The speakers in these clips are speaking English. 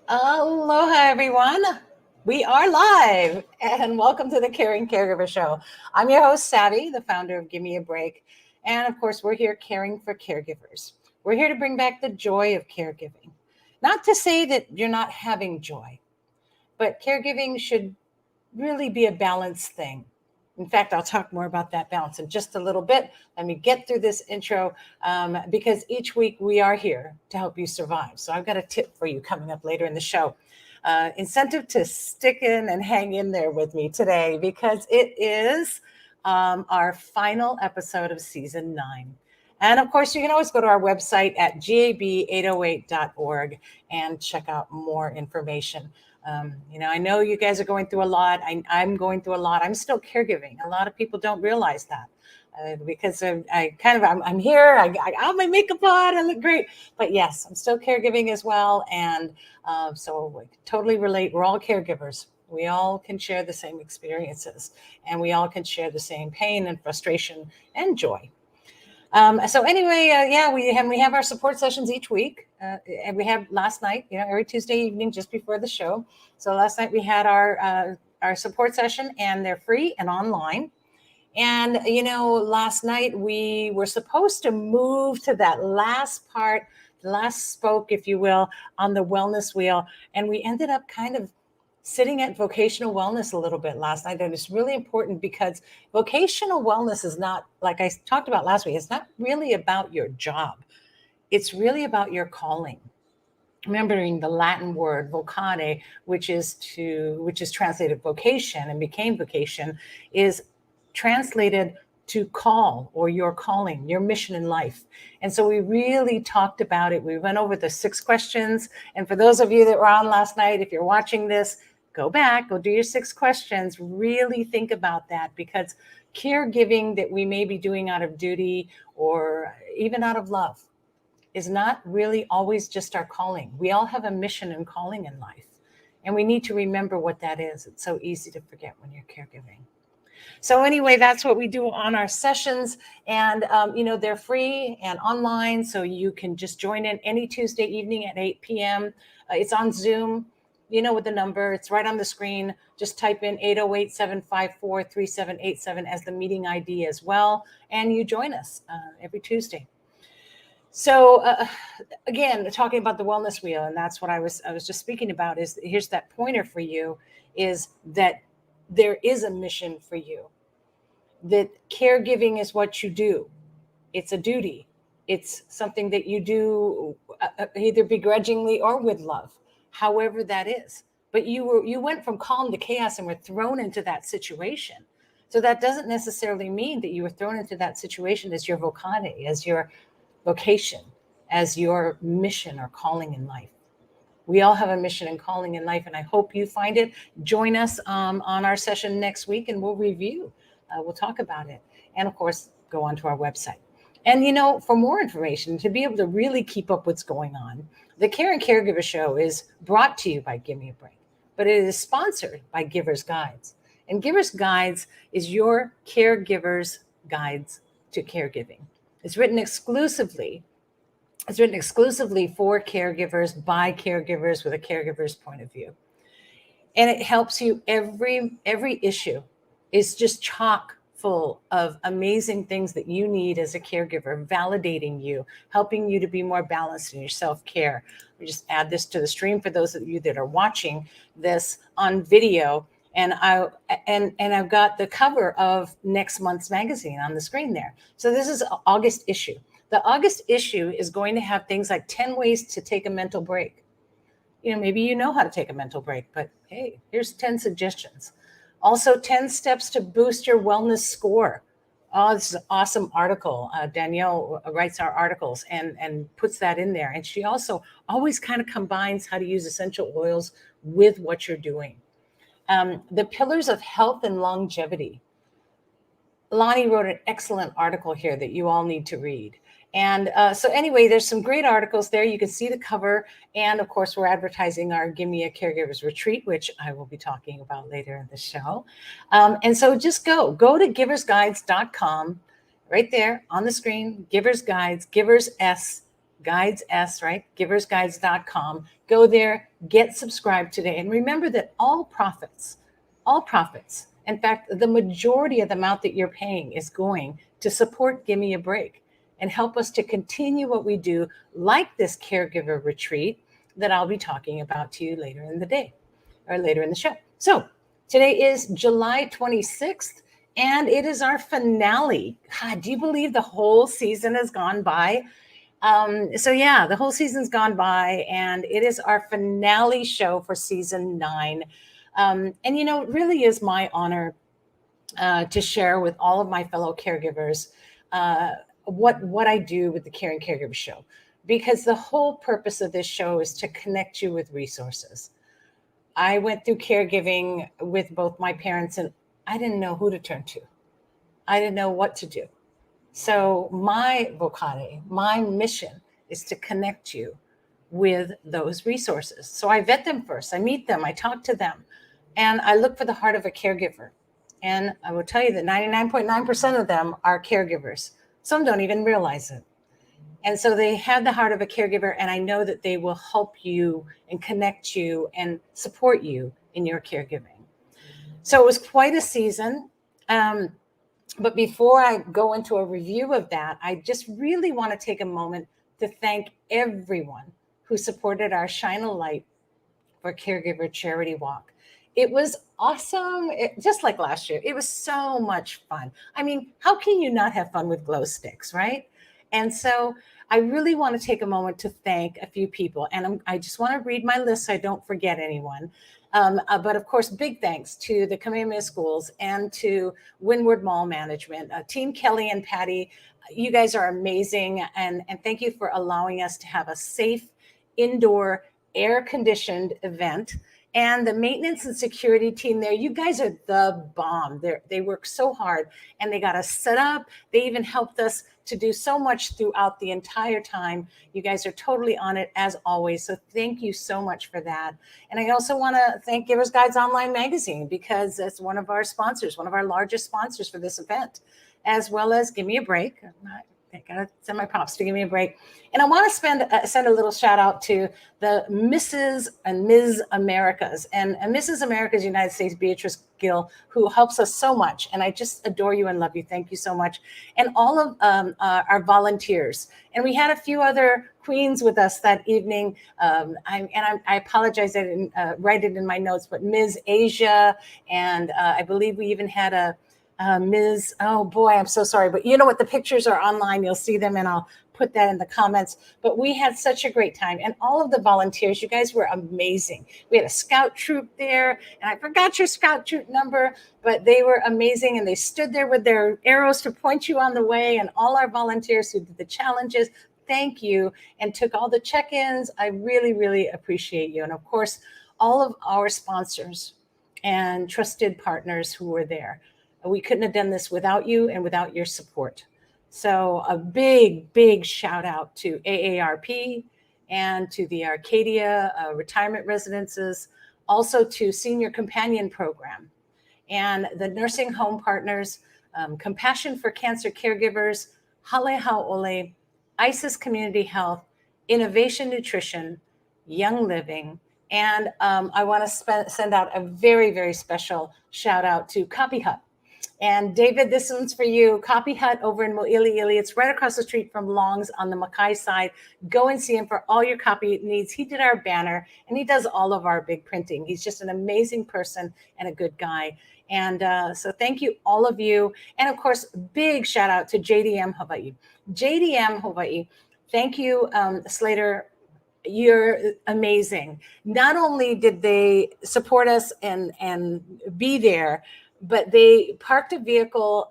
Aloha, everyone. We are live and welcome to the Caring Caregiver Show. I'm your host, Savvy, the founder of Give Me a Break. And of course, we're here caring for caregivers. We're here to bring back the joy of caregiving. Not to say that you're not having joy, but caregiving should really be a balanced thing. In fact, I'll talk more about that balance in just a little bit. Let me get through this intro because each week we are here to help you survive. So I've got a tip for you coming up later in the show. Incentive to stick in and hang in there with me today because it is our final episode of season 9. And of course, you can always go to our website at gab808.org and check out more information. I know you guys are going through a lot. I'm going through a lot. I'm still caregiving. A lot of people don't realize that because I'm here. I got my makeup on. I look great. But yes, I'm still caregiving as well. And so we totally relate. We're all caregivers. We all can share the same experiences and we all can share the same pain and frustration and joy. So anyway, we have our support sessions each week, and we have last night, every Tuesday evening just before the show. So last night we had our support session, and they're free and online. And last night we were supposed to move to that last part, the last spoke, if you will, on the wellness wheel, and we ended up kind of sitting at vocational wellness a little bit last night. And it's really important because vocational wellness is not, like I talked about last week, it's not really about your job. It's really about your calling. Remembering the Latin word vocare, which is translated vocation and became vocation, is translated to call or your calling, your mission in life. And so we really talked about it. We went over the 6 questions. And for those of you that were on last night, if you're watching this, go back, go do your 6 questions, really think about that, because caregiving that we may be doing out of duty or even out of love is not really always just our calling. We all have a mission and calling in life, and we need to remember what that is. It's so easy to forget when you're caregiving. So anyway, that's what we do on our sessions, and they're free and online, so you can just join in any Tuesday evening at 8 p.m. It's on Zoom. You know what the number, it's right on the screen. Just type in 808-754-3787 as the meeting ID as well, and you join us every Tuesday. So again, talking about the wellness wheel, and that's what I was just speaking about, is here's that pointer for you, is that there is a mission for you, that caregiving is what you do. It's a duty. It's something that you do either begrudgingly or with love, however that is. But you went from calm to chaos and were thrown into that situation. So that doesn't necessarily mean that you were thrown into that situation as your vocare, as your vocation, as your mission or calling in life. We all have a mission and calling in life, and I hope you find it. Join us on our session next week, and we'll review. We'll talk about it. And of course, go onto our website. And for more information, to be able to really keep up what's going on, the Care and Caregiver Show is brought to you by Give Me a Break, but it is sponsored by Givers Guides. And Givers Guides is your caregivers' guides to caregiving. It's written exclusively for caregivers by caregivers with a caregiver's point of view. And it helps you. Every issue is just chock full of amazing things that you need as a caregiver, validating you, helping you to be more balanced in your self-care. We just add this to the stream for those of you that are watching this on video. And I've got the cover of next month's magazine on the screen there. So this is August issue. The August issue is going to have things like 10 ways to take a mental break. Maybe you know how to take a mental break, but hey, here's 10 suggestions. Also, 10 steps to boost your wellness score. Oh, this is an awesome article. Danielle writes our articles and puts that in there. And she also always kind of combines how to use essential oils with what you're doing. The pillars of health and longevity. Lonnie wrote an excellent article here that you all need to read. And so anyway, there's some great articles there. You can see the cover. And of course, we're advertising our Give Me a Caregiver's Retreat, which I will be talking about later in the show. And so just go to giversguides.com, right there on the screen, Givers Guides, giverss.com. Guides S, right? giversguides.com. Go there, get subscribed today. And remember that all profits, in fact, the majority of the amount that you're paying is going to support Gimme a Break and help us to continue what we do, like this caregiver retreat that I'll be talking about to you later in the day or later in the show. So today is July 26th, and it is our finale. God, do you believe the whole season has gone by? The whole season's gone by, and it is our finale show for season 9. And it really is my honor to share with all of my fellow caregivers what I do with the Caring Caregiver Show, because the whole purpose of this show is to connect you with resources. I went through caregiving with both my parents, and I didn't know who to turn to. I didn't know what to do. So my vocare, my mission is to connect you with those resources. So I vet them first. I meet them. I talk to them. And I look for the heart of a caregiver. And I will tell you that 99.9% of them are caregivers. Some don't even realize it. And so they have the heart of a caregiver, and I know that they will help you and connect you and support you in your caregiving. So it was quite a season. But before I go into a review of that, I just really want to take a moment to thank everyone who supported our Shine a Light for Caregiver Charity Walk. It was awesome. Just like last year, it was so much fun. I mean, how can you not have fun with glow sticks, right? And so I really want to take a moment to thank a few people. And I just want to read my list so I don't forget anyone. But of course, big thanks to the Kamehameha Schools and to Windward Mall Management, Team Kelly and Patty. You guys are amazing. And thank you for allowing us to have a safe, indoor, air-conditioned event. And the maintenance and security team there, you guys are the bomb. They work so hard, and they got us set up. They even helped us to do so much throughout the entire time. You guys are totally on it as always. So thank you so much for that. And I also want to thank Givers Guides Online Magazine, because it's one of our sponsors, one of our largest sponsors for this event, as well as Gimme a Break. I gotta send my props to Gimme a Break. And I want to send a little shout out to the Mrs. and Ms. Americas, and Mrs. Americas United States, Beatrice Gill, who helps us so much. And I just adore you and love you. Thank you so much. And all of our volunteers. And we had a few other queens with us that evening. I apologize, I didn't write it in my notes, but Ms. Asia, and I believe we even had a Ms. Oh boy, I'm so sorry. But you know what? The pictures are online. You'll see them, and I'll put that in the comments. But we had such a great time. And all of the volunteers, you guys were amazing. We had a scout troop there, and I forgot your scout troop number, but they were amazing. And they stood there with their arrows to point you on the way. And all our volunteers who did the challenges, thank you, and took all the check-ins. I really, really appreciate you. And of course, all of our sponsors and trusted partners who were there. We couldn't have done this without you and without your support. So a big, big shout out to AARP and to the Arcadia retirement residences, also to Senior Companion Program and the nursing home partners, Compassion for Cancer Caregivers, Hale Hau'ole, ISIS Community Health, Innovation Nutrition, Young Living, and I want to send out a very, very special shout out to Copy Hut. And David, this one's for you. Copy Hut over in Mo'iliili. It's right across the street from Long's on the Mackay side. Go and see him for all your copy needs. He did our banner, and he does all of our big printing. He's just an amazing person and a good guy. And so thank you, all of you. And of course, big shout out to JDM Hawaii. JDM Hawaii, thank you, Slater. You're amazing. Not only did they support us and be there, but they parked a vehicle.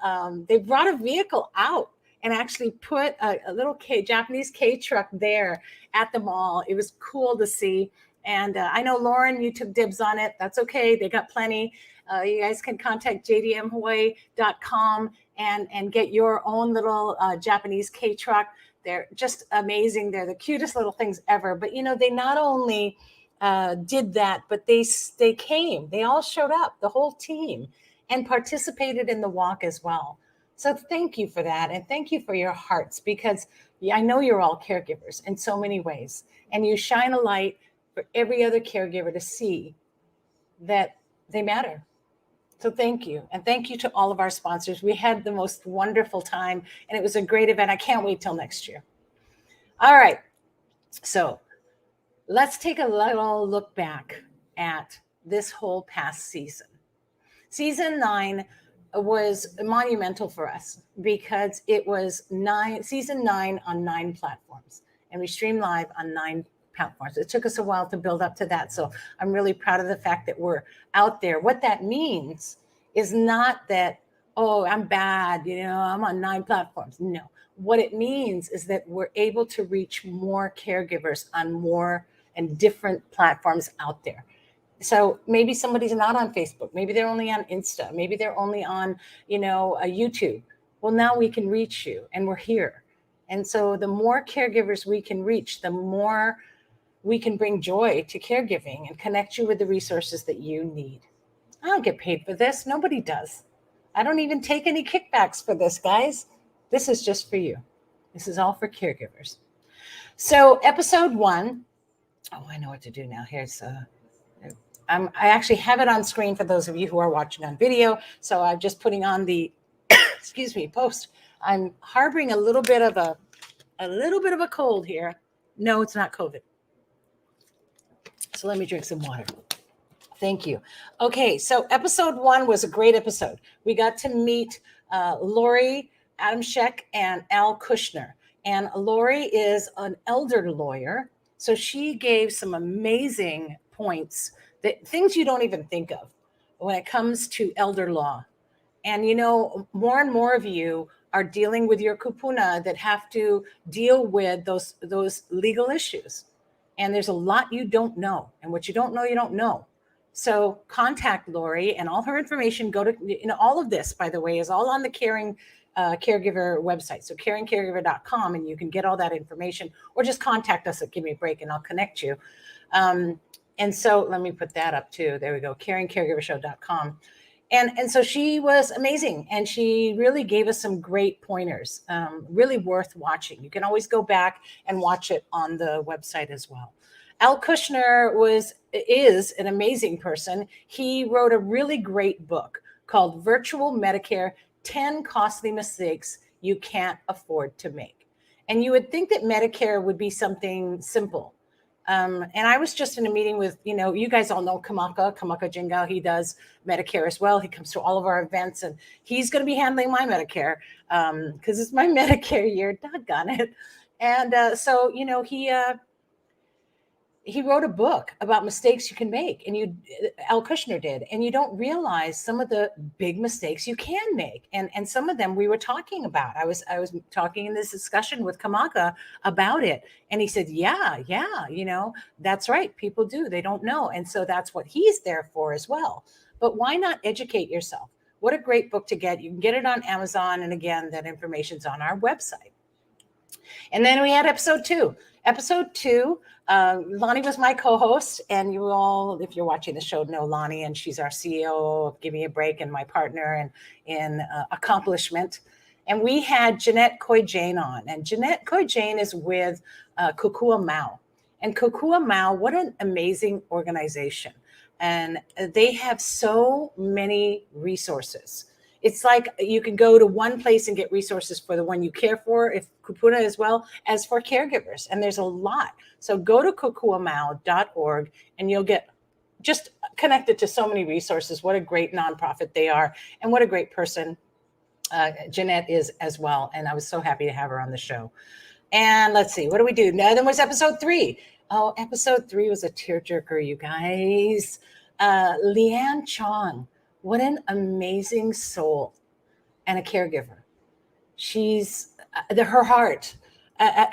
They brought a vehicle out and actually put a little Japanese K truck there at the mall. It was cool to see. And I know, Lauren, you took dibs on it. That's okay. They got plenty. You guys can contact jdmhawaii.com and get your own little Japanese K truck. They're just amazing. They're the cutest little things ever. But, they not only did that, but they came. They all showed up, the whole team, and participated in the walk as well. So thank you for that. And thank you for your hearts, because I know you're all caregivers in so many ways, and you shine a light for every other caregiver to see that they matter. So thank you. And thank you to all of our sponsors. We had the most wonderful time, and it was a great event. I can't wait till next year. All right. So let's take a little look back at this whole past season. Season 9 was monumental for us because it was season 9 on 9 platforms, and we stream live on 9 platforms. It took us a while to build up to that. So I'm really proud of the fact that we're out there. What that means is not that, oh, I'm bad, I'm on 9 platforms. No. What it means is that we're able to reach more caregivers on more and different platforms out there. So maybe somebody's not on Facebook. Maybe they're only on Insta. Maybe they're only on, a YouTube. Well, now we can reach you, and we're here. And so the more caregivers we can reach, the more we can bring joy to caregiving and connect you with the resources that you need. I don't get paid for this. Nobody does. I don't even take any kickbacks for this, guys. This is just for you. This is all for caregivers. So episode 1, I know what to do now. I actually have it on screen for those of you who are watching on video. So I'm just putting on the, post. I'm harboring a little bit of a cold here. No, it's not COVID. So let me drink some water. Thank you. Okay, so episode 1 was a great episode. We got to meet Lori Adamczyk and Al Kushner. And Lori is an elder lawyer. So she gave some amazing points, things you don't even think of when it comes to elder law. And, more and more of you are dealing with your kupuna that have to deal with those legal issues. And there's a lot you don't know. And what you don't know, you don't know. So contact Lori, and all her information, go to, all of this, by the way, is all on the Caring Caregiver website. So caringcaregiver.com, and you can get all that information, or just contact us at Give Me a Break and I'll connect you. And so let me put that up too. There we go. caringcaregivershow.com. And so she was amazing. And she really gave us some great pointers, really worth watching. You can always go back and watch it on the website as well. Al Kushner is an amazing person. He wrote a really great book called Virtual Medicare, 10 Costly Mistakes You Can't Afford to Make. And you would think that Medicare would be something simple. And I was just in a meeting with, you guys all know Kamaka Jingao. He does Medicare as well. He comes to all of our events, and he's going to be handling my Medicare because it's my Medicare year. Doggone it. And so, he wrote a book about mistakes you can make, and Al Kushner did, and you don't realize some of the big mistakes you can make, and some of them we were talking about. I was talking in this discussion with Kamaka about it, and he said, yeah, that's right. People do, they don't know, and so that's what he's there for as well. But why not educate yourself? What a great book to get. You can get it on Amazon, and again, that information's on our website. And then we had episode 2. Episode 2, Lonnie was my co-host, and you all, if you're watching the show, know Lonnie, and she's our CEO of Give Me a Break and my partner in accomplishment. And we had Jeanette Coy-Jane on, and Jeanette Coy-Jane is with Kokua Mau. And Kokua Mau, what an amazing organization. And they have so many resources. It's like you can go to one place and get resources for the one you care for, if kupuna, as well as for caregivers. And there's a lot. So go to kokuamau.org and you'll get just connected to so many resources. What a great nonprofit they are. And what a great person Jeanette is as well. And I was so happy to have her on the show. And let's see, what do we do? Now, then was episode 3. Oh, episode 3 was a tearjerker, you guys. Leanne Chong. What an amazing soul and a caregiver. She's her heart.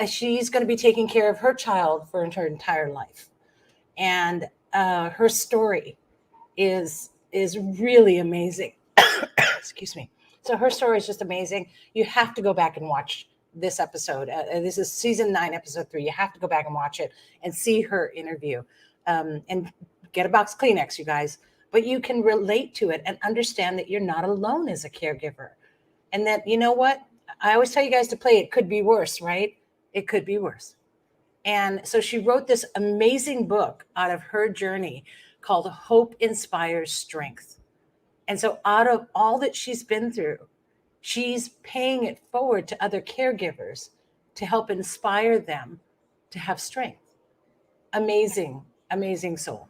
She's going to be taking care of her child for her entire life. And her story is really amazing. Excuse me. So her story is just amazing. You have to go back and watch this episode. This is season 9, episode 3. You have to go back and watch it and see her interview. And get a box Kleenex, you guys. But you can relate to it and understand that you're not alone as a caregiver. And that, you know what? I always tell you guys to play it could be worse, right? It could be worse. And so she wrote this amazing book out of her journey called Hope Inspires Strength. And so out of all that she's been through, she's paying it forward to other caregivers to help inspire them to have strength. Amazing, amazing soul.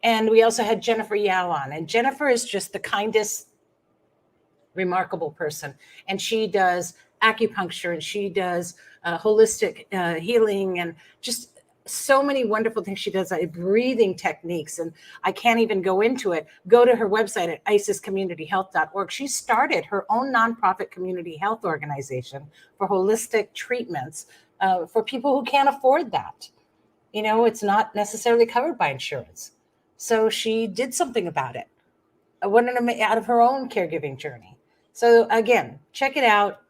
And we also had Jennifer Yao on, and Jennifer is just the kindest, remarkable person. And she does acupuncture, and she does holistic healing, and just so many wonderful things she does, breathing techniques, and I can't even go into it. Go to her website at isiscommunityhealth.org. She started her own nonprofit community health organization for holistic treatments for people who can't afford that. It's not necessarily covered by insurance. So she did something about it, out of her own caregiving journey. So again, check it out.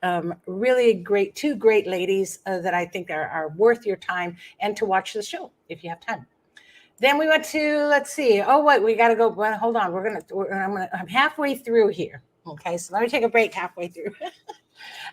Really great, two great ladies that I think are worth your time and to watch the show if you have time. Then we went to, let's see. Oh, wait, we got to go. Well, hold on. I'm halfway through here. Okay, so let me take a break halfway through.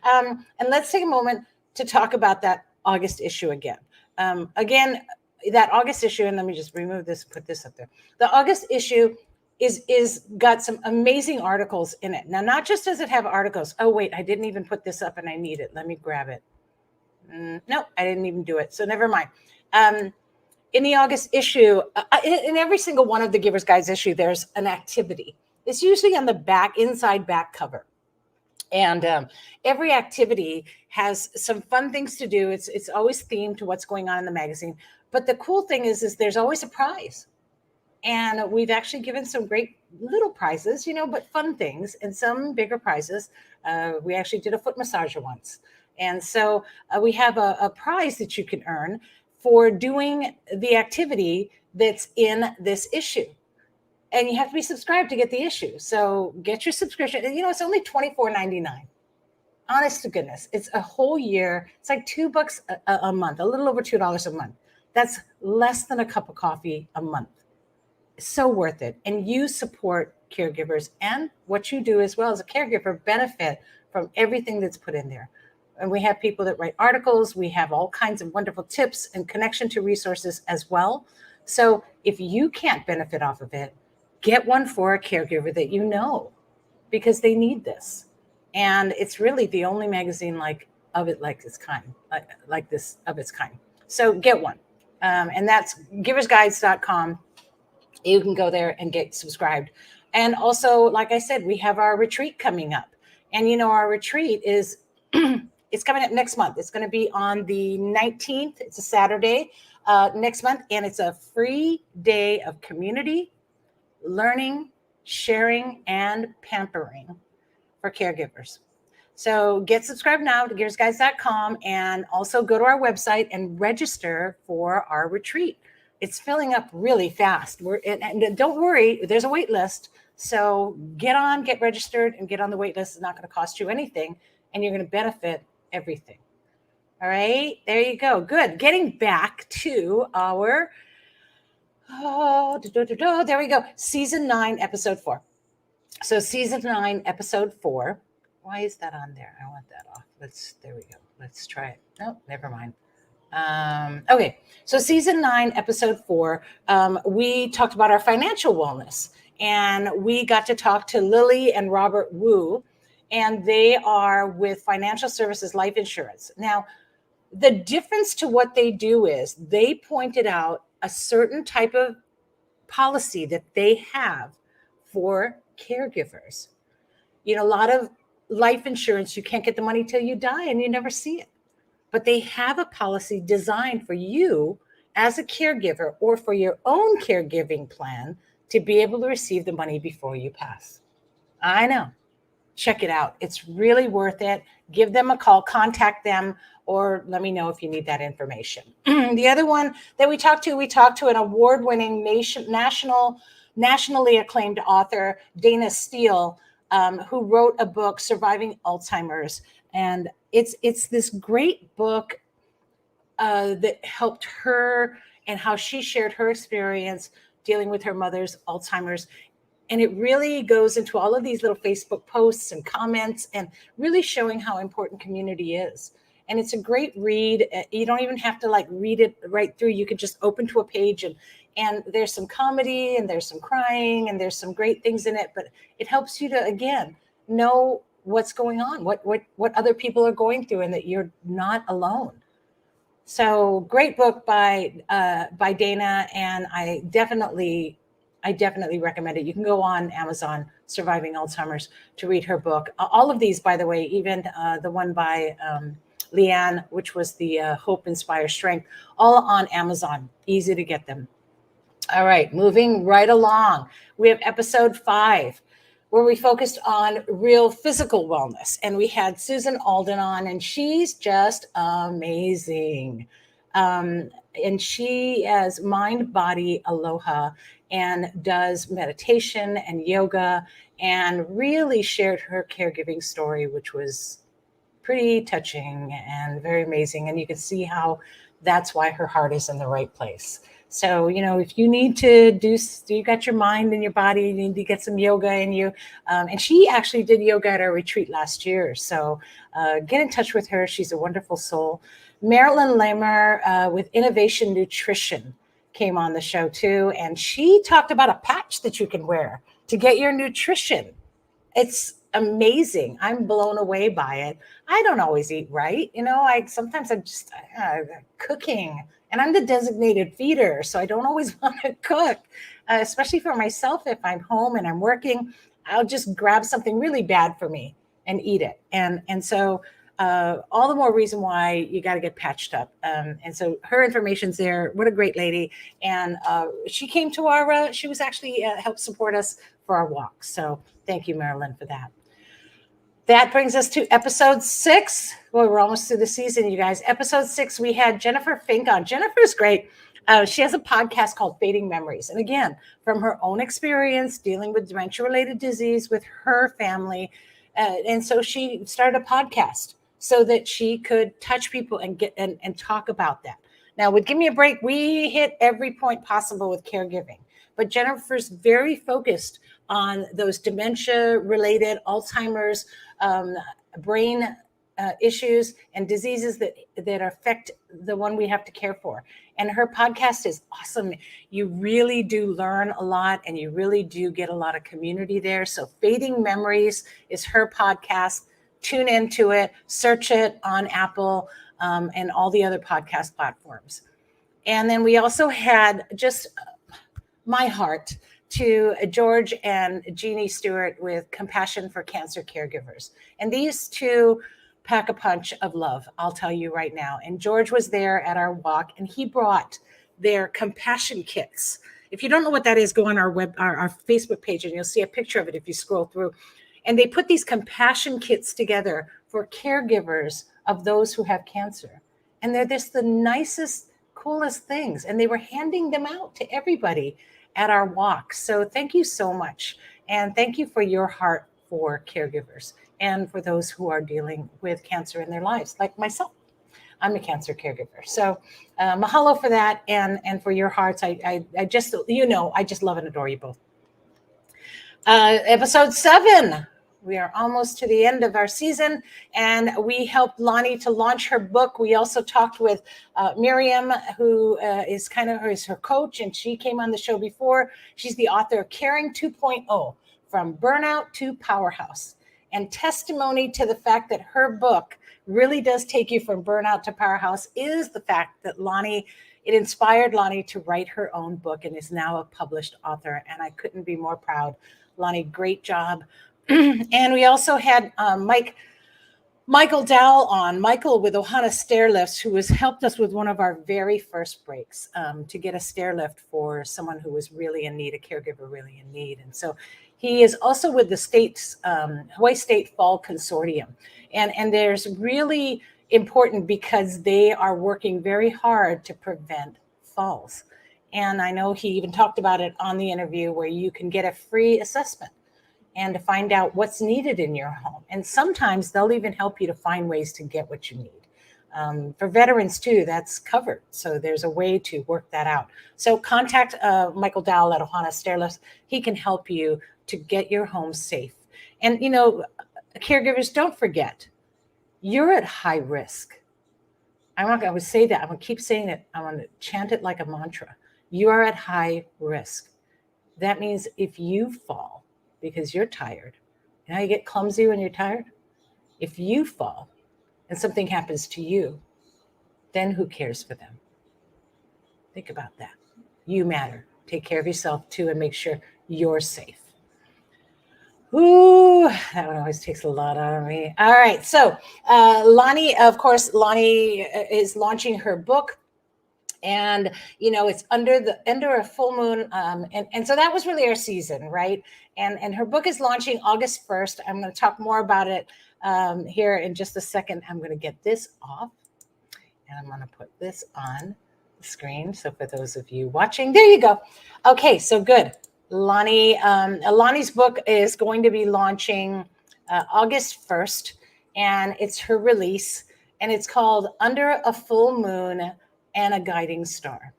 And let's take a moment to talk about that August issue again. That August issue, and let me just remove this, put this up there. The August issue is got some amazing articles in it. Now, not just does it have articles. Oh, wait, I didn't even put this up and I need it. Let me grab it. No, I didn't even do it. So never mind. In the August issue, in every single one of the Giver's Guides issue, there's an activity. It's usually on the inside back cover. And every activity has some fun things to do. It's always themed to what's going on in the magazine. But the cool thing is there's always a prize. And we've actually given some great little prizes, but fun things, and some bigger prizes. We actually did a foot massager once. And so we have a prize that you can earn for doing the activity that's in this issue. And you have to be subscribed to get the issue. So get your subscription. It's only $24.99. Honest to goodness, it's a whole year. It's like $2 a month, a little over $2 a month. That's less than a cup of coffee a month. So worth it. And you support caregivers, and what you do as well as a caregiver benefit from everything that's put in there. And we have people that write articles. We have all kinds of wonderful tips and connection to resources as well. So if you can't benefit off of it, get one for a caregiver that you know, because they need this. And it's really the only magazine like its kind. So get one. And that's giversguides.com. You can go there and get subscribed. And also, like I said, we have our retreat coming up. And, our retreat is, it's coming up next month. It's going to be on the 19th. It's a Saturday next month. And it's a free day of community, learning, sharing, and pampering for caregivers. So get subscribed now to giversguides.com, and also go to our website and register for our retreat. It's filling up really fast. And don't worry, there's a wait list. So get registered and get on the wait list. It's not going to cost you anything, and you're going to benefit everything. All right, there you go. Good. Getting back to our, there we go. Season 9, episode 4. So season 9, episode 4. Why is that on there? I want that off. There we go. Let's try it. No, never mind. Okay, so season 9, episode 4, we talked about our financial wellness, and we got to talk to Lily and Robert Wu, and they are with Financial Services Life Insurance. Now, the difference to what they do is they pointed out a certain type of policy that they have for caregivers. A lot of life insurance, you can't get the money till you die and you never see it. But they have a policy designed for you as a caregiver, or for your own caregiving plan, to be able to receive the money before you pass. I know. Check it out. It's really worth it. Give them a call, contact them, or let me know if you need that information. The other one that we talked to an award-winning nationally acclaimed author, Dana Steele, who wrote a book, Surviving Alzheimer's. And it's this great book that helped her, and how she shared her experience dealing with her mother's Alzheimer's. And it really goes into all of these little Facebook posts and comments, and really showing how important community is. And it's a great read. You don't even have to like read it right through. You could just open to a page, and there's some comedy and there's some crying and there's some great things in it, but it helps you to, again, know what's going on, what other people are going through, and that you're not alone. So great book by Dana, and I definitely recommend it. You can go on Amazon, Surviving Alzheimer's, to read her book. All of these, by the way, even the one by Leanne, which was the Hope, Inspire, Strength, all on Amazon. Easy to get them. All right, moving right along. We have episode 5, where we focused on real physical wellness. And we had Susan Alden on, and she's just amazing. And she has Mind Body Aloha and does meditation and yoga, and really shared her caregiving story, which was pretty touching and very amazing. And you can see how that's why her heart is in the right place. So, if you need to you got your mind and your body, you need to get some yoga in you. And she actually did yoga at our retreat last year. So get in touch with her. She's a wonderful soul. Marilyn Lamer with Innovation Nutrition came on the show too. And she talked about a patch that you can wear to get your nutrition. It's amazing. I'm blown away by it. I don't always eat right. Sometimes I'm just cooking, and I'm the designated feeder, so I don't always want to cook, especially for myself. If I'm home and I'm working, I'll just grab something really bad for me and eat it. And so all the more reason why you got to get patched up. And so her information's there. What a great lady. And she came to our, she was actually helped support us for our walk. So thank you, Marilyn, for that. That brings us to episode 6. Well, we're almost through the season, you guys. Episode 6, we had Jennifer Fink on. Jennifer's great. She has a podcast called Fading Memories. And again, from her own experience dealing with dementia-related disease with her family. And so she started a podcast so that she could touch people and get and talk about that. Now, with Give Me a Break, we hit every point possible with caregiving. But Jennifer's very focused on those dementia-related, Alzheimer's, brain issues and diseases that affect the one we have to care for. And her podcast is awesome. You really do learn a lot, and you really do get a lot of community there. So Fading Memories is her podcast. Tune into it, search it on Apple and all the other podcast platforms. And then we also had just my heart to George and Jeannie Stewart with Compassion for Cancer Caregivers. And these two pack a punch of love, I'll tell you right now. And George was there at our walk, and he brought their compassion kits. If you don't know what that is, go on our Facebook page, and you'll see a picture of it if you scroll through. And they put these compassion kits together for caregivers of those who have cancer. And they're just the nicest, coolest things. And they were handing them out to everybody at our walk. So thank you so much. And thank you for your heart for caregivers and for those who are dealing with cancer in their lives, like myself. I'm a cancer caregiver. So mahalo for that and for your hearts. I just, I just love and adore you both. Episode 7. We are almost to the end of our season, and we helped Lonnie to launch her book. We also talked with Miriam, who is her coach, and she came on the show before. She's the author of Caring 2.0, From Burnout to Powerhouse. And testimony to the fact that her book really does take you from burnout to powerhouse is the fact that it inspired Lonnie to write her own book and is now a published author. And I couldn't be more proud. Lonnie, great job. And we also had Michael Dowell on, Michael with Ohana Stairlifts, who has helped us with one of our very first breaks to get a stair lift for someone who was really in need, a caregiver really in need. And so he is also with the Hawaii State Fall Consortium. And there's really important because they are working very hard to prevent falls. And I know he even talked about it on the interview where you can get a free assessment and to find out what's needed in your home. And sometimes they'll even help you to find ways to get what you need. For veterans too, that's covered. So there's a way to work that out. So contact Michael Dowell at Ohana Stairlifts. He can help you to get your home safe. And, caregivers, don't forget, you're at high risk. I would say that. I'm going to keep saying it. I want to chant it like a mantra. You are at high risk. That means if you fall because you're tired, you know how you get clumsy when you're tired? If you fall and something happens to you, then who cares for them? Think about that. You matter. Take care of yourself too and make sure you're safe. Ooh, that one always takes a lot out of me. All right. So Lonnie, of course, Lonnie is launching her book. And it's under a full moon, and so that was really our season, right? And her book is launching August 1st. I'm going to talk more about it here in just a second. I'm going to get this off, and I'm going to put this on the screen. So for those of you watching, there you go. Okay, so good. Lonnie's book is going to be launching August 1st, and it's her release, and it's called Under a Full Moon and a Guiding Star.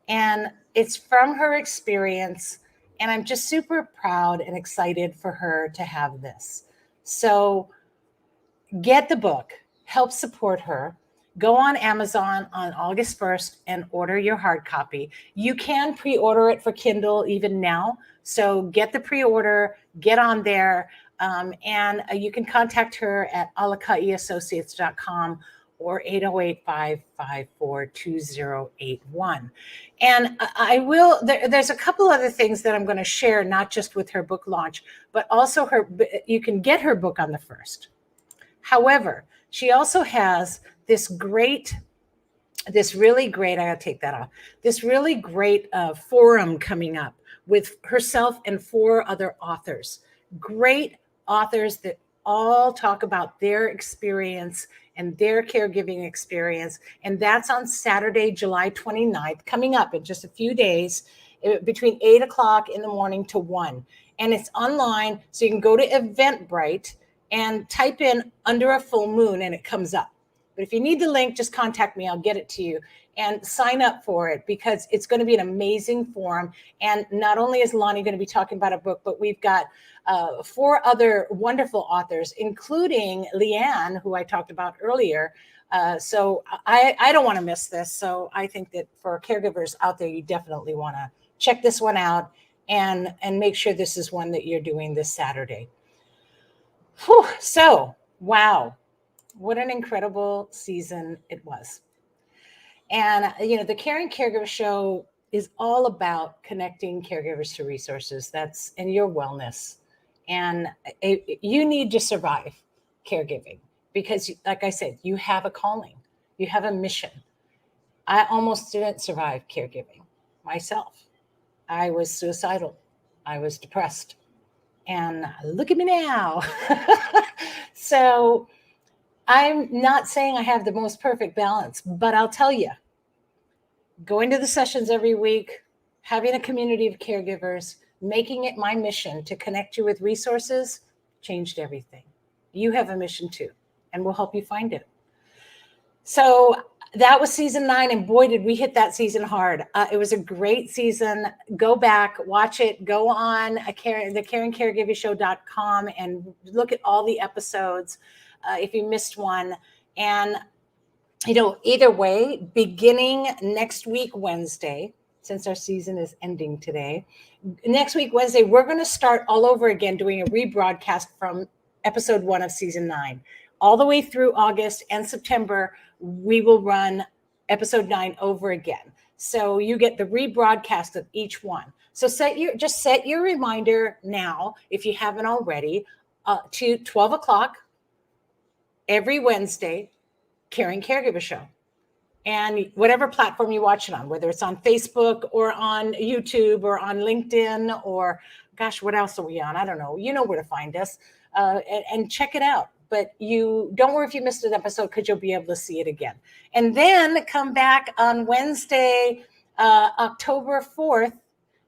And it's from her experience, and I'm just super proud and excited for her to have this. So get the book, help support her. Go on Amazon on August 1st and order your hard copy. You can pre-order it for Kindle even now. So get the pre-order, get on there, and you can contact her at alakaiassociates.com or 808-554-2081. And there's a couple other things that I'm going to share, not just with her book launch, but also you can get her book on the 1st. However, she also has this really great, I gotta take that off, this really great forum coming up with herself and 4 other authors, great authors that all talk about their experience and their caregiving experience. And that's on Saturday, July 29th, coming up in just a few days, between 8 o'clock in the morning to 1. And it's online, so you can go to Eventbrite and type in Under a Full Moon and it comes up. But if you need the link, just contact me. I'll get it to you and sign up for it, because it's going to be an amazing forum. And not only is Lonnie going to be talking about a book, but we've got 4 other wonderful authors, including Leanne, who I talked about earlier. So I don't want to miss this. So I think that for caregivers out there, you definitely want to check this one out and make sure this is one that you're doing this Saturday. Whew. So, wow. What an incredible season it was. And, the Caring Caregiver Show is all about connecting caregivers to resources and your wellness. And you need to survive caregiving because, like I said, you have a calling, you have a mission. I almost didn't survive caregiving myself. I was suicidal. I was depressed. And look at me now. So I'm not saying I have the most perfect balance, but I'll tell you, going to the sessions every week, having a community of caregivers, making it my mission to connect you with resources changed everything. You have a mission too, and we'll help you find it. So that was season 9, and boy, did we hit that season hard. It was a great season. Go back, watch it. Go on thecaringcaregivershow.com and look at all the episodes if you missed one. And, either way, beginning next week, Wednesday, since our season is ending today, next week, Wednesday, we're going to start all over again doing a rebroadcast from episode 1 of season 9. All the way through August and September, we will run episode 9 over again. So you get the rebroadcast of each one. So set your reminder now, if you haven't already, to 12 o'clock every Wednesday, Caring Caregiver Show. And whatever platform you watch it on, whether it's on Facebook or on YouTube or on LinkedIn or, gosh, what else are we on? I don't know. You know where to find us, and check it out. But you don't worry if you missed an episode, because you'll be able to see it again. And then come back on Wednesday, October 4th,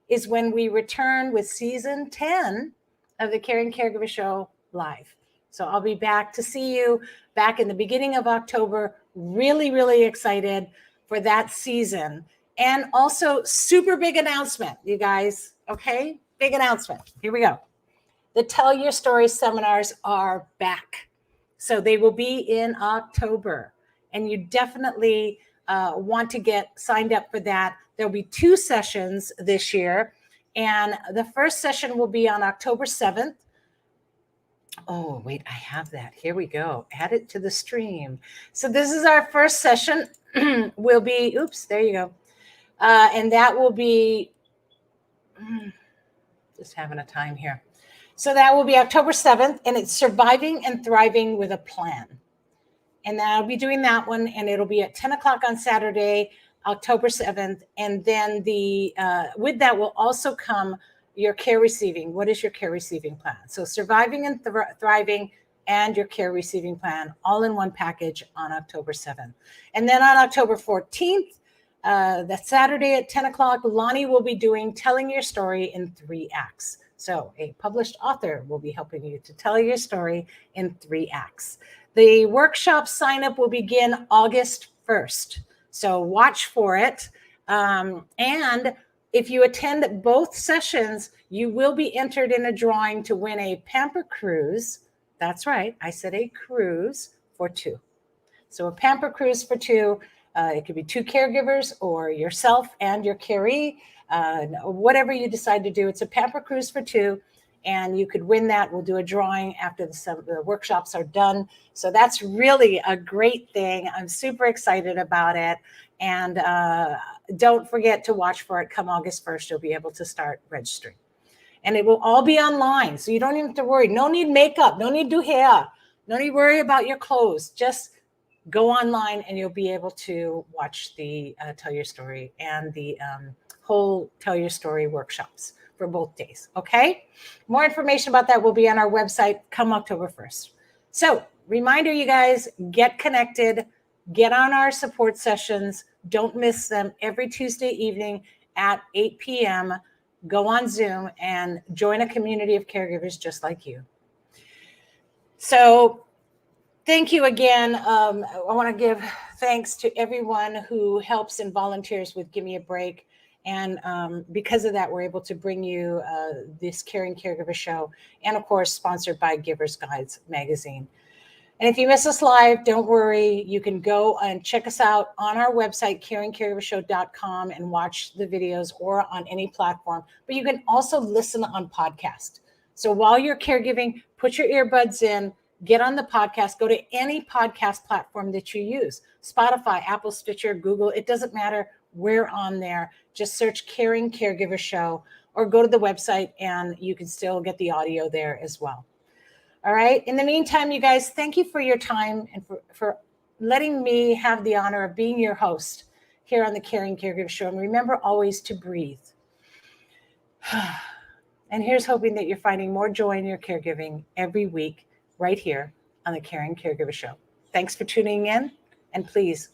is when we return with season 10 of the Caring Caregiver Show live. So I'll be back to see you back in the beginning of October. Really, really excited for that season. And also, super big announcement, you guys. Okay? Big announcement. Here we go. The Tell Your Story seminars are back. So they will be in October. and you definitely want to get signed up for that. There'll be 2 sessions this year, and the first session will be on October 7th. Oh, wait, I have that. Here we go. Add it to the stream. So this is our first session. Will be, oops, there you go. And that will be, just having a time here. So that will be October 7th, and it's Surviving and Thriving with a Plan. And I'll be doing that one, and it'll be at 10 o'clock on Saturday, October 7th. And then with that will also come your care receiving. What is your care receiving plan? So Surviving and Thriving and your care receiving plan all in one package on October 7th. And then on October 14th, that Saturday at 10 o'clock, Lonnie will be doing Telling Your Story in 3 Acts. So a published author will be helping you to tell your story in 3 acts. The workshop sign up will begin August 1st. So watch for it. And if you attend both sessions, you will be entered in a drawing to win a Pamper Cruise. That's right. I said a cruise for 2. So a Pamper Cruise for 2. It could be 2 caregivers or yourself and your caree, whatever you decide to do. It's a Pamper Cruise for 2, and you could win that. We'll do a drawing after the workshops are done. So that's really a great thing. I'm super excited about it. And don't forget to watch for it. Come August 1st, you'll be able to start registering. And it will all be online, so you don't even have to worry. No need makeup, no need do hair, no need worry about your clothes. Just go online and you'll be able to watch the Tell Your Story and the whole Tell Your Story workshops for both days, okay? More information about that will be on our website come October 1st. So reminder, you guys, get connected, get on our support sessions. Don't miss them every Tuesday evening at 8 p.m. Go on Zoom and join a community of caregivers just like you. So thank you again. I want to give thanks to everyone who helps and volunteers with Give Me a Break. And because of that, we're able to bring you this Caring Caregiver Show, and of course, sponsored by Givers Guides magazine. And if you miss us live, don't worry. You can go and check us out on our website, caringcaregivershow.com, and watch the videos, or on any platform. But you can also listen on podcast. So while you're caregiving, put your earbuds in, get on the podcast, go to any podcast platform that you use, Spotify, Apple, Stitcher, Google, it doesn't matter. We're on there. Just search Caring Caregiver Show, or go to the website and you can still get the audio there as well. All right. In the meantime, you guys, thank you for your time and for letting me have the honor of being your host here on the Caring Caregiver Show. And remember always to breathe. And here's hoping that you're finding more joy in your caregiving every week right here on the Caring Caregiver Show. Thanks for tuning in. And please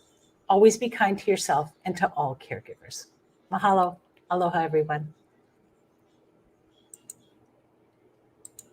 always be kind to yourself and to all caregivers. Mahalo. Aloha, everyone.